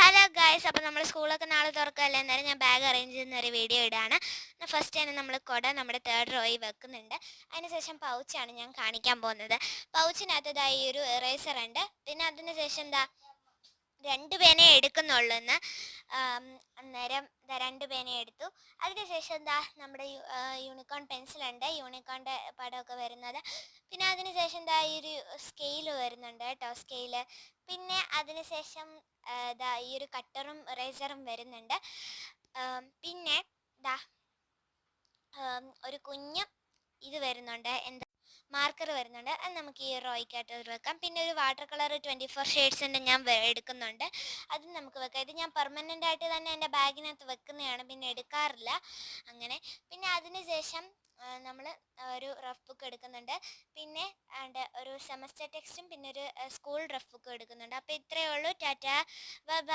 Hello guys, അപ്പോൾ നമ്മൾ സ്കൂളൊക്കെ നാളെ തുറക്കല്ലേ, എന്നാലും ഞാൻ ബാഗ് അറേഞ്ച് ചെയ്യുന്ന ഒരു വീഡിയോ ഇടാണ്. ഫസ്റ്റ് തന്നെ നമ്മൾ കുട നമ്മുടെ തേർഡ് റോയിൽ വെക്കുന്നുണ്ട്. അതിനുശേഷം പൗച്ചാണ് ഞാൻ കാണിക്കാൻ പോകുന്നത്. പൗച്ചിനകത്തതായി ഒരു ഇറേസർ ഉണ്ട്. പിന്നെ അതിനുശേഷം എന്താ 2 പേനയെ എടുക്കുന്നുള്ളൂ എന്ന്. അന്നേരം 2 പേനയെ എടുത്തു. അതിനുശേഷം എന്താ നമ്മുടെ യൂണിക്കോൺ പെൻസിലുണ്ട്, യൂണിക്കോണിൻ്റെ പടമൊക്കെ വരുന്നത്. പിന്നെ അതിനുശേഷം എന്താ ഈ ഒരു സ്കെയിൽ വരുന്നുണ്ട് കേട്ടോ, സ്കെയില്. പിന്നെ അതിനുശേഷം ഈ ഒരു കട്ടറും ഇറേസറും വരുന്നുണ്ട്. പിന്നെ ദാ ഒരു കുഞ്ഞ് ഇത് വരുന്നുണ്ട്, എന്താ മാർക്കർ വരുന്നുണ്ട്. അത് നമുക്ക് ഈ റോയ്ക്കകത്ത് വെക്കാം. പിന്നെ ഒരു വാട്ടർ കളർ 24 ഷെയ്ഡ്സിൻ്റെ ഞാൻ എടുക്കുന്നുണ്ട്, അതും നമുക്ക് വെക്കാം. ഇത് ഞാൻ പെർമനൻ്റ് ആയിട്ട് തന്നെ എൻ്റെ ബാഗിനകത്ത് വെക്കുന്നതാണ്, പിന്നെ എടുക്കാറില്ല അങ്ങനെ. പിന്നെ അതിന് ശേഷം നമ്മൾ ഒരു റഫ് ബുക്ക് എടുക്കുന്നുണ്ട്. പിന്നെ ഒരു സെമസ്റ്റർ ടെക്സ്റ്റും പിന്നെ ഒരു സ്കൂൾ റഫ് ബുക്കും എടുക്കുന്നുണ്ട്. അപ്പോൾ ഇത്രയേ ഉള്ളൂ. Tata, bye bye.